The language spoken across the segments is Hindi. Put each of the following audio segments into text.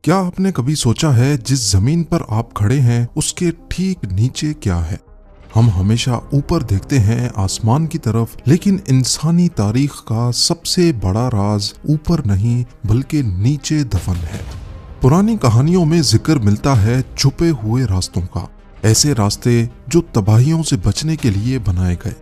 क्या आपने कभी सोचा है जिस जमीन पर आप खड़े हैं उसके ठीक नीचे क्या है? हम हमेशा ऊपर देखते हैं आसमान की तरफ, लेकिन इंसानी तारीख का सबसे बड़ा राज ऊपर नहीं बल्कि नीचे दफन है। पुरानी कहानियों में जिक्र मिलता है छुपे हुए रास्तों का, ऐसे रास्ते जो तबाहियों से बचने के लिए बनाए गए,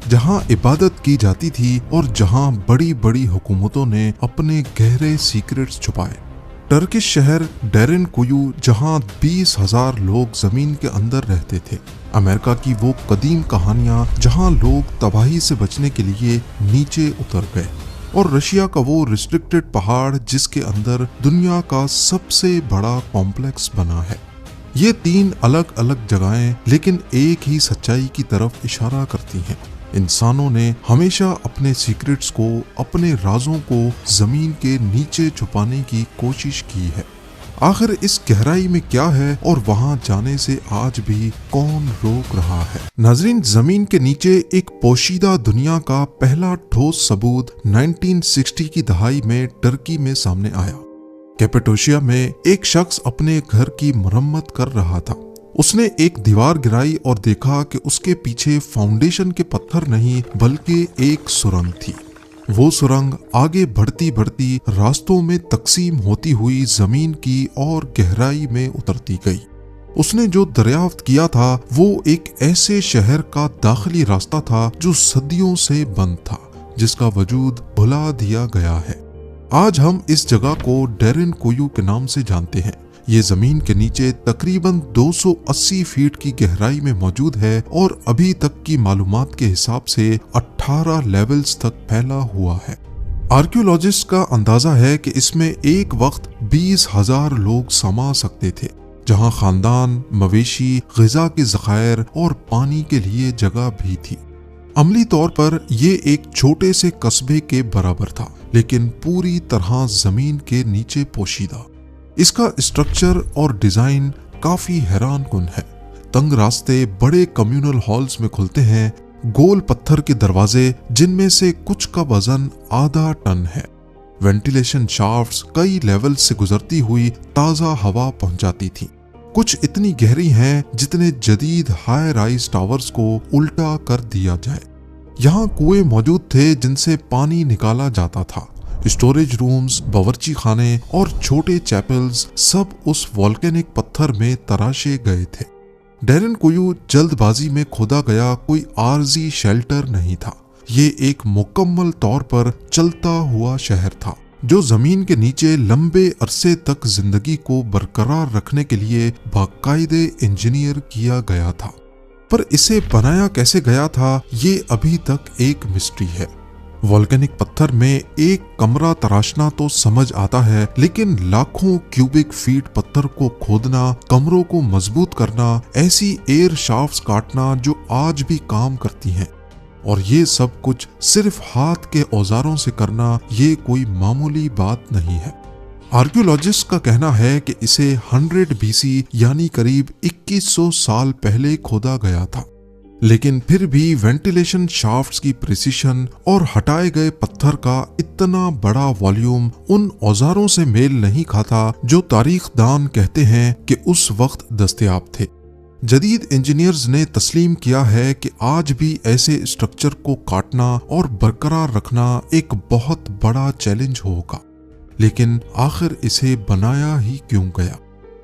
जहां इबादत की जाती थी और जहां बड़ी बड़ी हुकूमतों ने अपने गहरे सीक्रेट्स छुपाए। टर्किश शहर डेरिन कुयू, जहां 20,000 लोग जमीन के अंदर रहते थे। अमेरिका की वो कदीम कहानियां जहां लोग तबाही से बचने के लिए नीचे उतर गए, और रशिया का वो रिस्ट्रिक्टेड पहाड़ जिसके अंदर दुनिया का सबसे बड़ा कॉम्प्लेक्स बना है। ये 3 अलग अलग जगहें लेकिन एक ही सच्चाई की तरफ इशारा करती हैं। इंसानों ने हमेशा अपने सीक्रेट्स को, अपने राजों को जमीन के नीचे छुपाने की कोशिश की है। आखिर इस गहराई में क्या है और वहां जाने से आज भी कौन रोक रहा है? नाजरीन, जमीन के नीचे एक पोशीदा दुनिया का पहला ठोस सबूत 1960 की दहाई में टर्की में सामने आया। कैपेडोशिया में एक शख्स अपने घर की मरम्मत कर रहा था। उसने एक दीवार गिराई और देखा कि उसके पीछे फाउंडेशन के पत्थर नहीं बल्कि एक सुरंग थी। वो सुरंग आगे बढ़ती बढ़ती रास्तों में तकसीम होती हुई जमीन की और गहराई में उतरती गई। उसने जो दरियाफ्त किया था वो एक ऐसे शहर का दाखिली रास्ता था जो सदियों से बंद था, जिसका वजूद भुला दिया गया है। आज हम इस जगह को डेरिन कुयू के नाम से जानते हैं। ये जमीन के नीचे तकरीबन 280 फीट की गहराई में मौजूद है और अभी तक की मालूमात के हिसाब से 18 लेवल्स तक फैला हुआ है। आर्कियोलॉजिस्ट का अंदाजा है कि इसमें एक वक्त 20,000 लोग समा सकते थे, जहां खानदान, मवेशी, ग़िज़ा के ज़खायर और पानी के लिए जगह भी थी। अमली तौर पर ये एक छोटे से कस्बे के बराबर था, लेकिन पूरी तरह जमीन के नीचे पोशीदा। इसका स्ट्रक्चर और डिजाइन काफी हैरान कुन है। तंग रास्ते बड़े कम्युनल हॉल्स में खुलते हैं, गोल पत्थर के दरवाजे जिनमें से कुछ का वजन आधा टन है। वेंटिलेशन शाफ्ट्स कई लेवल से गुजरती हुई ताजा हवा पहुंचाती थी। कुछ इतनी गहरी हैं जितने जदीद हाई राइज टावर्स को उल्टा कर दिया जाए। यहाँ कुएं मौजूद थे जिनसे पानी निकाला जाता था। स्टोरेज रूम्स, बावर्ची खाने और छोटे चैपल्स सब उस वॉल्केनिक पत्थर में तराशे गए थे। डेरिन कुयू जल्दबाजी में खोदा गया कोई आरजी शेल्टर नहीं था। ये एक मुकम्मल तौर पर चलता हुआ शहर था, जो जमीन के नीचे लंबे अरसे तक जिंदगी को बरकरार रखने के लिए बाकायदे इंजीनियर किया गया था। पर इसे बनाया कैसे गया था, ये अभी तक एक मिस्ट्री है। वॉल्केनिक पत्थर में एक कमरा तराशना तो समझ आता है, लेकिन लाखों क्यूबिक फीट पत्थर को खोदना, कमरों को मजबूत करना, ऐसी एयर शाफ्ट्स काटना जो आज भी काम करती हैं, और ये सब कुछ सिर्फ हाथ के औजारों से करना, ये कोई मामूली बात नहीं है। आर्कियोलॉजिस्ट का कहना है कि इसे 100 BC यानी करीब 2100 साल पहले खोदा गया था, लेकिन फिर भी वेंटिलेशन शाफ्ट्स की प्रिसिशन और हटाए गए पत्थर का इतना बड़ा वॉल्यूम उन औजारों से मेल नहीं खाता जो तारीखदान कहते हैं कि उस वक्त दस्तयाब थे। जदीद इंजीनियर्स ने तस्लीम किया है कि आज भी ऐसे स्ट्रक्चर को काटना और बरकरार रखना एक बहुत बड़ा चैलेंज होगा, लेकिन आखिर इसे बनाया ही क्यों गया?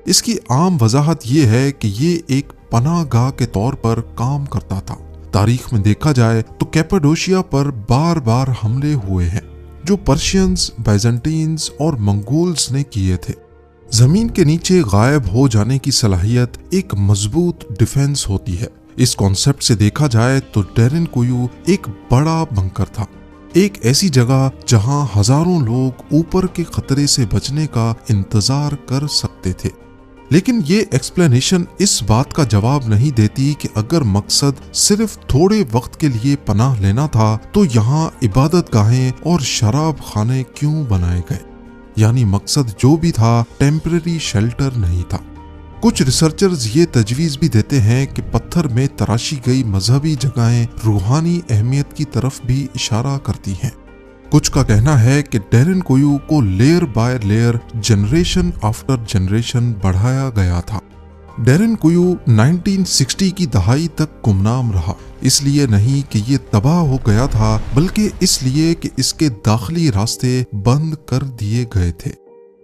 इसकी आम वजाहत ये है कि ये एक पनाहगाह के तौर पर काम करता था। तारीख में देखा जाए तो कैपेडोशिया पर बार बार हमले हुए हैं, जो पर्शियंस, बाइजेंटीन्स और मंगोल्स ने किए थे। जमीन के नीचे गायब हो जाने की सलाहियत एक मजबूत डिफेंस होती है। इस कॉन्सेप्ट से देखा जाए तो डेरिन कुयू एक बड़ा बंकर था, एक ऐसी जगह जहां हजारों लोग ऊपर के खतरे से बचने का इंतजार कर सकते थे। लेकिन ये एक्सप्लेनेशन इस बात का जवाब नहीं देती कि अगर मकसद सिर्फ थोड़े वक्त के लिए पनाह लेना था तो यहाँ इबादत गाहें और शराब खाने क्यों बनाए गए? यानी मकसद जो भी था, टेम्पररी शेल्टर नहीं था। कुछ रिसर्चर्स ये तजवीज भी देते हैं कि पत्थर में तराशी गई मजहबी जगहें रूहानी अहमियत की तरफ भी इशारा करती हैं। कुछ का कहना है कि डैरेन कोयू को layer by layer, generation after generation बढ़ाया गया था। डैरेन कोयू 1960 की दहाई तक गुमनाम रहा, इसलिए नहीं कि ये तबाह हो गया था, बल्कि इसलिए कि इसके दाखिली रास्ते बंद कर दिए गए थे।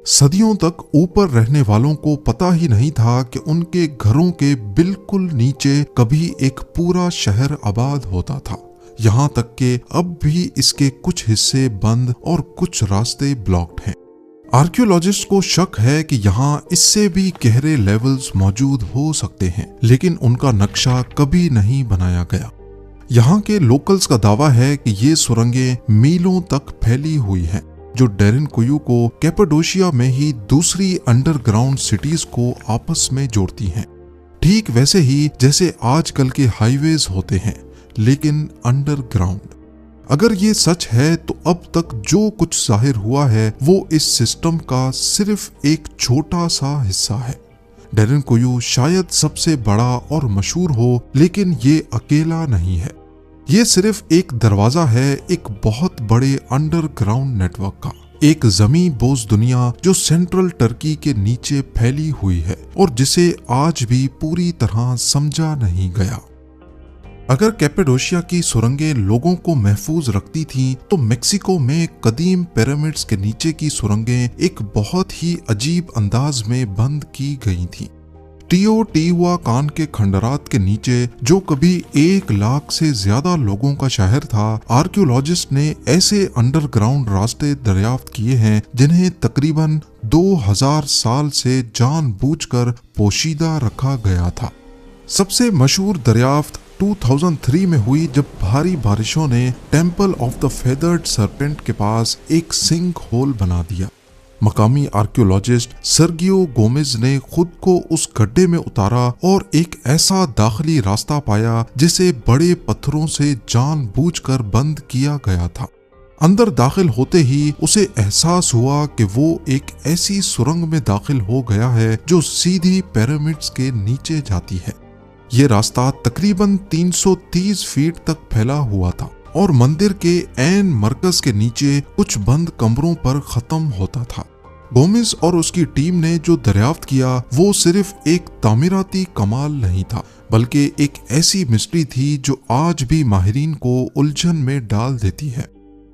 सदियों तक ऊपर रहने वालों को पता ही नहीं था कि उनके घरों के बिल्कुल नीचे कभी एक पूरा शहर आबाद होता था। यहाँ तक कि अब भी इसके कुछ हिस्से बंद और कुछ रास्ते ब्लॉक्ड हैं। आर्कियोलॉजिस्ट को शक है कि यहाँ इससे भी गहरे लेवल्स मौजूद हो सकते हैं, लेकिन उनका नक्शा कभी नहीं बनाया गया। यहाँ के लोकल्स का दावा है कि ये सुरंगें मीलों तक फैली हुई हैं, जो डैरेन कोयू को कैपाडोशिया में ही दूसरी अंडरग्राउंड सिटीज को आपस में जोड़ती हैं। ठीक वैसे ही जैसे आजकल के हाईवेज होते हैं, लेकिन अंडरग्राउंड। अगर ये सच है तो अब तक जो कुछ जाहिर हुआ है वो इस सिस्टम का सिर्फ एक छोटा सा हिस्सा है। डैरेन कोयू शायद सबसे बड़ा और मशहूर हो, लेकिन ये अकेला नहीं है। ये सिर्फ एक दरवाजा है एक बहुत बड़े अंडरग्राउंड नेटवर्क का, एक जमी बोझ दुनिया जो सेंट्रल टर्की के नीचे फैली हुई है और जिसे आज भी पूरी तरह समझा नहीं गया। अगर कैपाडोशिया की सुरंगें लोगों को महफूज रखती थीं, तो मेक्सिको में कदीम पिरामिड्स के नीचे की सुरंगें एक बहुत ही अजीब अंदाज में बंद की गई थीं। टीओटिहुआकान के खंडरात के नीचे, जो कभी 1 लाख से ज्यादा लोगों का शहर था, आर्कियोलॉजिस्ट ने ऐसे अंडरग्राउंड रास्ते दरियाफ्त किए हैं जिन्हें तकरीबन 2000 साल से जानबूझकर पोशीदा रखा गया था। सबसे मशहूर दरियाफ्त 2003 में हुई, जब भारी बारिशों ने temple of the feathered serpent के पास एक सिंक होल बना दिया। मकामी आर्कियोलॉजिस्ट सर्गियो गोमेज ने खुद को उस गड्ढे में उतारा और एक ऐसा दाखिली रास्ता पाया जिसे बड़े पत्थरों से जानबूझकर बंद किया गया था। अंदर दाखिल होते ही उसे एहसास हुआ कि वो एक ऐसी सुरंग में दाखिल हो गया है जो सीधी पिरामिड्स के नीचे जाती है। ये रास्ता तकरीबन 330 फीट तक फैला हुआ था और मंदिर के ऐन मरकज के नीचे कुछ बंद कमरों पर खत्म होता था। गोमेज और उसकी टीम ने जो दरियाफ्त किया वो सिर्फ एक तामीराती कमाल नहीं था, बल्कि एक ऐसी मिस्ट्री थी जो आज भी माहिरीन को उलझन में डाल देती है।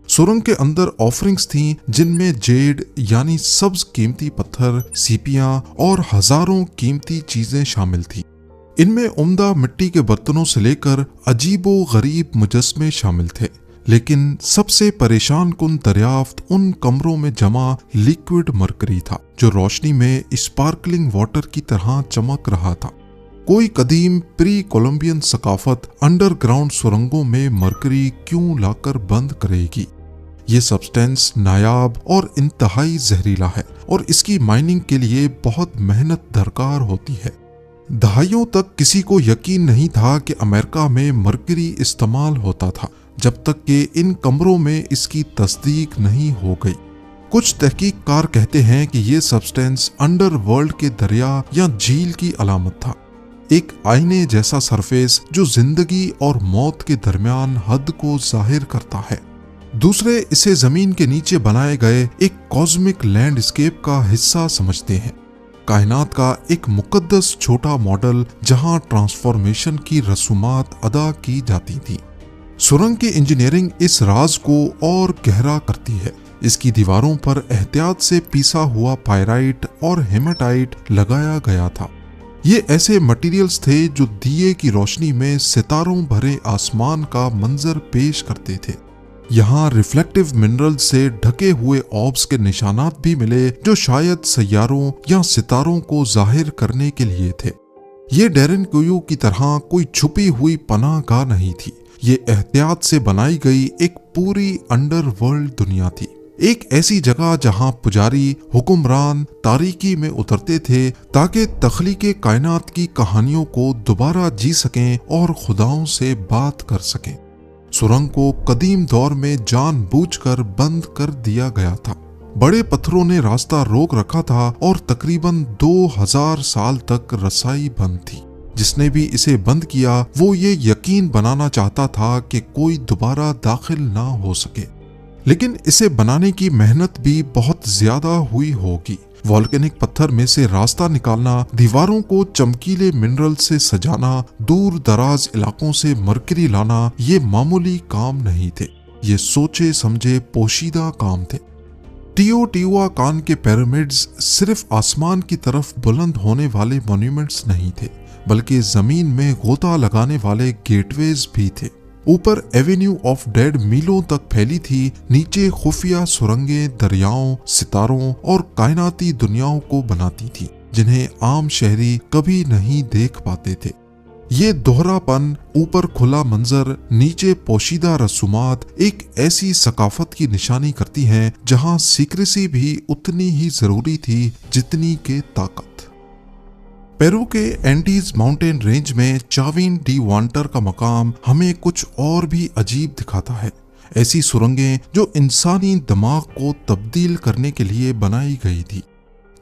सुरंग के अंदर ऑफरिंग्स थीं, जिनमें जेड यानी सब्ज कीमती पत्थर, सीपियां और हजारों कीमती चीजें शामिल थी। इनमें उम्दा मिट्टी के बर्तनों से लेकर अजीबो गरीब मुजस्मे शामिल थे, लेकिन सबसे परेशान कुन दरियाफ्त उन कमरों में जमा लिक्विड मरकरी था, जो रोशनी में स्पार्कलिंग वाटर की तरह चमक रहा था। कोई कदीम प्री कोलंबियन सकाफत अंडरग्राउंड सुरंगों में मरकरी क्यों लाकर बंद करेगी? ये सब्सटेंस नायाब और इंतहाई जहरीला है और इसकी माइनिंग के लिए बहुत मेहनत दरकार होती है। दहाइयों तक किसी को यकीन नहीं था कि अमेरिका में मरकरी इस्तेमाल होता था, जब तक कि इन कमरों में इसकी तस्दीक नहीं हो गई। कुछ तहकीककार कहते हैं कि ये सब्सटेंस अंडरवर्ल्ड के दरिया या झील की अलामत था, एक आईने जैसा सरफेस जो जिंदगी और मौत के दरमियान हद को जाहिर करता है। दूसरे इसे जमीन के नीचे बनाए गए एक कॉस्मिक लैंडस्केप का हिस्सा समझते हैं, कायनात का एक मुकद्दस छोटा मॉडल जहां ट्रांसफॉर्मेशन की रसूमात अदा की जाती थी। सुरंग की इंजीनियरिंग इस राज को और गहरा करती है। इसकी दीवारों पर एहतियात से पीसा हुआ पायराइट और हेमाटाइट लगाया गया था। ये ऐसे मटेरियल्स थे जो दिए की रोशनी में सितारों भरे आसमान का मंजर पेश करते थे। यहाँ रिफ्लेक्टिव मिनरल से ढके हुए ऑब्स के निशानात भी मिले, जो शायद सैयारों या सितारों को जाहिर करने के लिए थे। ये डैरेन कोयू की तरह कोई छुपी हुई पनाह गाह नहीं थी, ये एहतियात से बनाई गई एक पूरी अंडरवर्ल्ड दुनिया थी, एक ऐसी जगह जहां पुजारी हुक्मरान तारीकी में उतरते थे ताकि तख्लीके कायनात की कहानियों को दोबारा जी सकें और खुदाओं से बात कर सकें। सुरंग को कदीम दौर में जानबूझकर बंद कर दिया गया था। बड़े पत्थरों ने रास्ता रोक रखा था और तकरीबन 2000 साल तक रसाई बंद थी। जिसने भी इसे बंद किया वो ये यकीन बनाना चाहता था कि कोई दोबारा दाखिल ना हो सके। लेकिन इसे बनाने की मेहनत भी बहुत ज्यादा हुई होगी। वॉल्केनिक पत्थर में से रास्ता निकालना, दीवारों को चमकीले मिनरल से सजाना, दूर दराज इलाकों से मरकरी लाना, ये मामूली काम नहीं थे। ये सोचे समझे पोशीदा काम थे। टिओटिहुआकान के पिरामिड्स सिर्फ आसमान की तरफ बुलंद होने वाले मॉन्यूमेंट्स नहीं थे, बल्कि जमीन में गोता लगाने वाले गेटवेज भी थे। ऊपर एवेन्यू ऑफ डेड मीलों तक फैली थी, नीचे खुफिया सुरंगें दरियाओं, सितारों और कायनाती दुनियाओं को बनाती थी, जिन्हें आम शहरी कभी नहीं देख पाते थे। ये दोहरापन, ऊपर खुला मंजर, नीचे पोशीदा रसूमात, एक ऐसी सकाफत की निशानी करती हैं जहां सीक्रेसी भी उतनी ही जरूरी थी जितनी के ताकत। पेरू के एंडीज माउंटेन रेंज में चाविन डी वांटर का मकाम हमें कुछ और भी अजीब दिखाता है। ऐसी सुरंगें जो इंसानी दिमाग को तब्दील करने के लिए बनाई गई थी।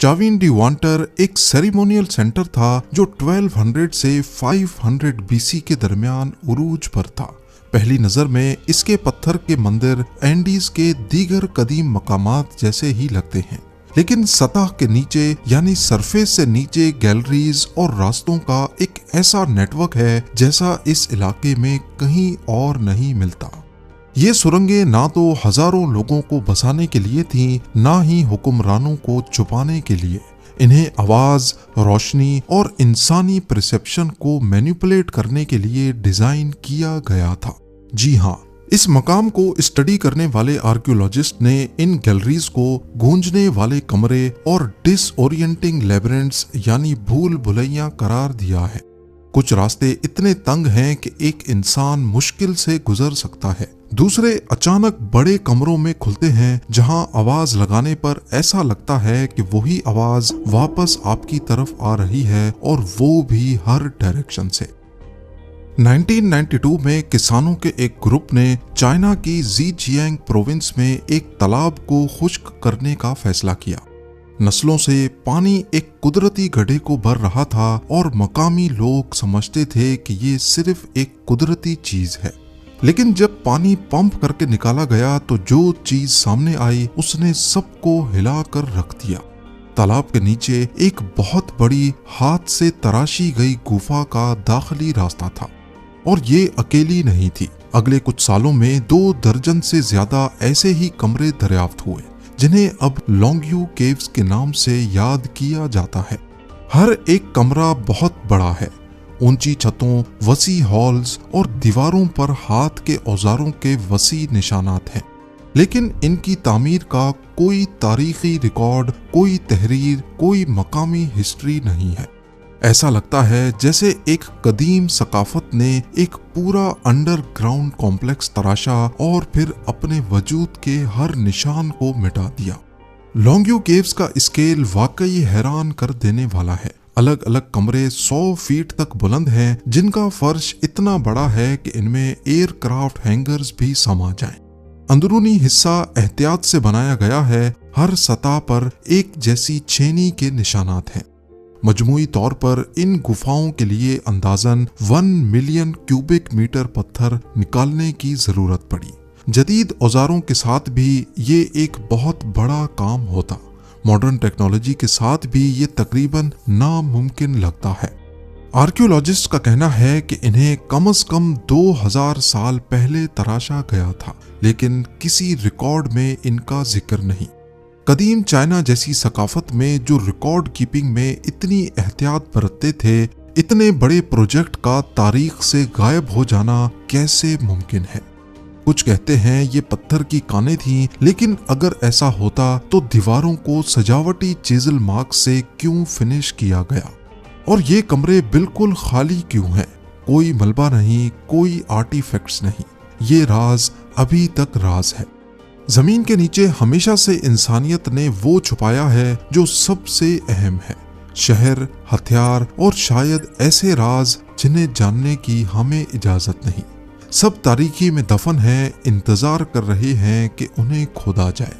चाविन डी वांटर एक सेरेमोनियल सेंटर था जो 1200 से 500 बीसी के दरमियान उरूज पर था। पहली नजर में इसके पत्थर के मंदिर एंडीज के दीगर कदीम मकामात जैसे ही लगते हैं, लेकिन सतह के नीचे यानी सरफेस से नीचे गैलरीज और रास्तों का एक ऐसा नेटवर्क है जैसा इस इलाके में कहीं और नहीं मिलता। ये सुरंगें ना तो हजारों लोगों को बसाने के लिए थीं, ना ही हुक्मरानों को छुपाने के लिए। इन्हें आवाज, रोशनी और इंसानी परसेप्शन को मैनिपुलेट करने के लिए डिजाइन किया गया था। जी हाँ, इस मकाम को स्टडी करने वाले आर्कियोलॉजिस्ट ने इन गैलरीज को गूंजने वाले कमरे और डिसओरिएंटिंग लैबिरिंथ्स यानी भूल भुलैया करार दिया है। कुछ रास्ते इतने तंग हैं कि एक इंसान मुश्किल से गुजर सकता है। दूसरे अचानक बड़े कमरों में खुलते हैं जहां आवाज लगाने पर ऐसा लगता है कि वही आवाज वापस आपकी तरफ आ रही है, और वो भी हर डायरेक्शन से। 1992 में किसानों के एक ग्रुप ने चाइना की ज़ीजियांग प्रोविंस में एक तालाब को खुश्क करने का फैसला किया। नस्लों से पानी एक कुदरती गड्ढे को भर रहा था और मकामी लोग समझते थे कि ये सिर्फ एक कुदरती चीज है। लेकिन जब पानी पंप करके निकाला गया तो जो चीज सामने आई उसने सबको हिलाकर रख दिया। तालाब के नीचे एक बहुत बड़ी हाथ से तराशी गई गुफा का दाखिली रास्ता था, और ये अकेली नहीं थी। अगले कुछ सालों में 2 दर्जन से ज्यादा ऐसे ही कमरे दरियाफ्त हुए, जिन्हें अब लोंगयू केव्स के नाम से याद किया जाता है। हर एक कमरा बहुत बड़ा है, ऊंची छतों, वसी हॉल्स और दीवारों पर हाथ के औजारों के वसी निशानात हैं। लेकिन इनकी तामीर का कोई तारीखी रिकॉर्ड, कोई तहरीर, कोई मकामी हिस्ट्री नहीं है। ऐसा लगता है जैसे एक कदीम सकाफत ने एक पूरा अंडरग्राउंड कॉम्प्लेक्स तराशा और फिर अपने वजूद के हर निशान को मिटा दिया। लोंगयू केव्स का स्केल वाकई हैरान कर देने वाला है। अलग अलग कमरे 100 फीट तक बुलंद हैं, जिनका फर्श इतना बड़ा है कि इनमें एयरक्राफ्ट हैंगर्स भी समा जाएं। अंदरूनी हिस्सा एहतियात से बनाया गया है, हर सतह पर एक जैसी छेनी के निशानात हैं। मजमूई तौर पर इन गुफाओं के लिए अंदाजन 1 मिलियन क्यूबिक मीटर पत्थर निकालने की जरूरत पड़ी। जदीद औजारों के साथ भी ये एक बहुत बड़ा काम होता। मॉडर्न टेक्नोलॉजी के साथ भी ये तकरीबन नामुमकिन लगता है। आर्कियोलॉजिस्ट का कहना है कि इन्हें कम से कम 2000 साल पहले तराशा गया था, लेकिन किसी रिकॉर्ड में इनका जिक्र नहीं। कदीम चाइना जैसी सकाफत में जो रिकॉर्ड कीपिंग में इतनी एहतियात बरतते थे, इतने बड़े प्रोजेक्ट का तारीख से गायब हो जाना कैसे मुमकिन है? कुछ कहते हैं ये पत्थर की कानें थीं, लेकिन अगर ऐसा होता तो दीवारों को सजावटी चिज़ल मार्क से क्यों फिनिश किया गया? और ये कमरे बिल्कुल खाली क्यों हैं? कोई मलबा नहीं, कोई आर्टिफैक्ट्स नहीं। ये राज अभी तक राज है। जमीन के नीचे हमेशा से इंसानियत ने वो छुपाया है जो सबसे अहम है। शहर, हथियार और शायद ऐसे राज जिन्हें जानने की हमें इजाजत नहीं। सब तारीकी में दफन है, इंतजार कर रहे हैं कि उन्हें खोदा जाए।